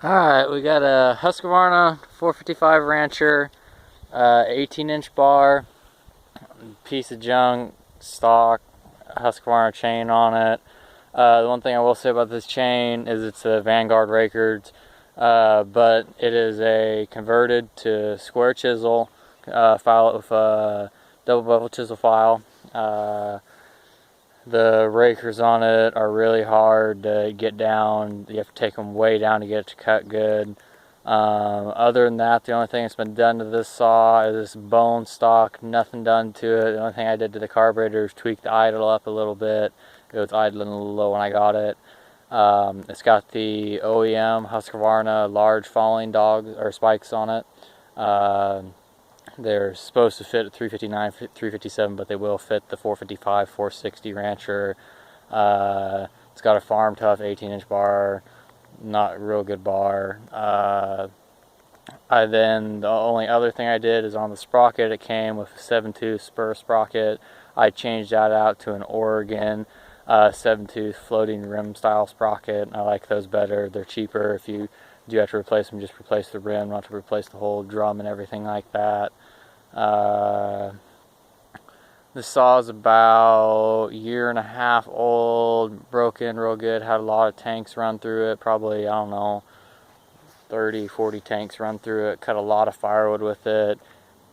Alright, we got a Husqvarna 455 Rancher, 18-inch bar, piece of junk, stock, Husqvarna chain on it. The one thing I will say about this chain is it's a Vanguard Records, but it is a converted to square chisel, file it with a double bevel chisel file. The rakers on it are really hard to get down. You have to take them way down to get it to cut good. Other than that, the only thing that's been done to this saw is this bone stock, nothing done to it. The only thing I did to the carburetor is tweak the idle up a little bit. It was idling a little low when I got it. It's got the OEM Husqvarna large falling dogs or spikes on it. They're supposed to fit at 359, 357, but they will fit the 455, 460 Rancher. It's got a farm tough 18-inch bar, not a real good bar. Then the only other thing I did is on the sprocket. It came with a 7-tooth spur sprocket. I changed that out to an Oregon 7-tooth floating rim style sprocket. I like those better. They're cheaper. If you do have to replace them, just replace the rim, not to replace the whole drum and everything like that. This saw is about a year and a half old, broken real good, had a lot of tanks run through it, probably, I don't know, 30, 40 tanks run through it, cut a lot of firewood with it.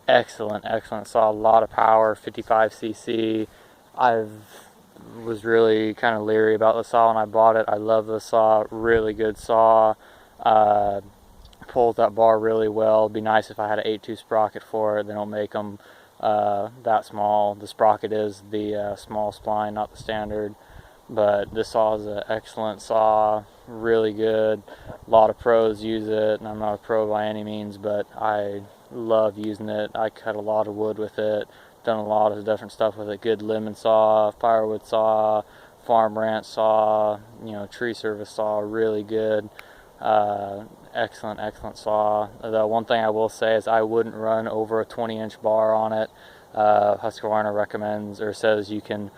Excellent saw, a lot of power, 55cc. I was really kind of leery about the saw when I bought it. I love the saw, really good saw. Pulls that bar really well. It'd be nice if I had an 8-tooth sprocket for it. They don't make them that small. The sprocket is the small spline, not the standard. But this saw is an excellent saw, really good. A lot of pros use it, and I'm not a pro by any means, but I love using it. I cut a lot of wood with it, done a lot of different stuff with it. Good lemon saw, firewood saw, farm branch saw, tree service saw, really good. Excellent saw. The one thing I will say is I wouldn't run over a 20-inch bar on it. Husqvarna recommends or says you can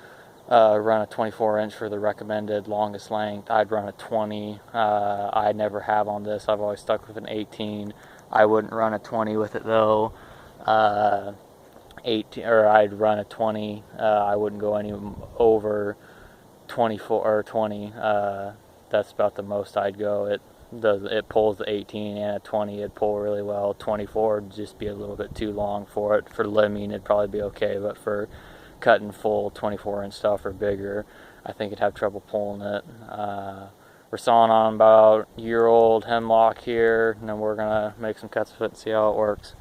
run a 24-inch for the recommended longest length. I'd run a 20. I never have on this. I've always stuck with an 18. I wouldn't run a 20 with it though. 18, or I'd run a 20. I wouldn't go any over 24 or 20. That's about the most I'd go. It pulls the 18 and a 20. It'd pull really well. 24 would just be a little bit too long for it. For limbing, it'd probably be okay, but for cutting full 24-inch stuff or bigger, I think it'd have trouble pulling it. We're sawing on about a year-old hemlock here, and then we're gonna make some cuts with it and see how it works.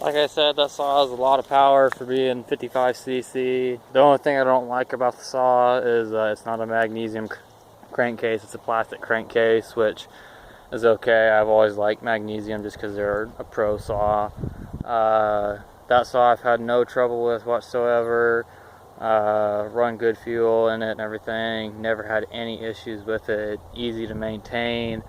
Like I said, that saw has a lot of power for being 55cc. The only thing I don't like about the saw is it's not a magnesium crankcase, it's a plastic crankcase, which is okay. I've always liked magnesium just because they're a pro saw. That saw I've had no trouble with whatsoever. Run good fuel in it and everything. Never had any issues with it. Easy to maintain.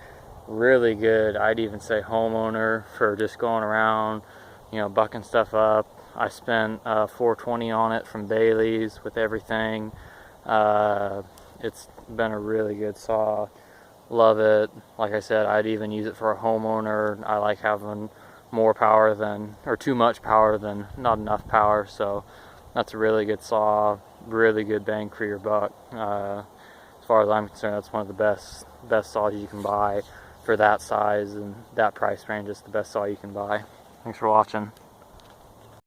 Really good, I'd even say homeowner for just going around, you know, bucking stuff up. I spent $420 on it from Bailey's with everything. It's been a really good saw. Love it. Like I said, I'd even use it for a homeowner. I like having more power than, or too much power than not enough power. So that's a really good saw. Really good bang for your buck. As far as I'm concerned, that's one of the best saws you can buy for that size and that price range. It's the best saw you can buy. Thanks for watching.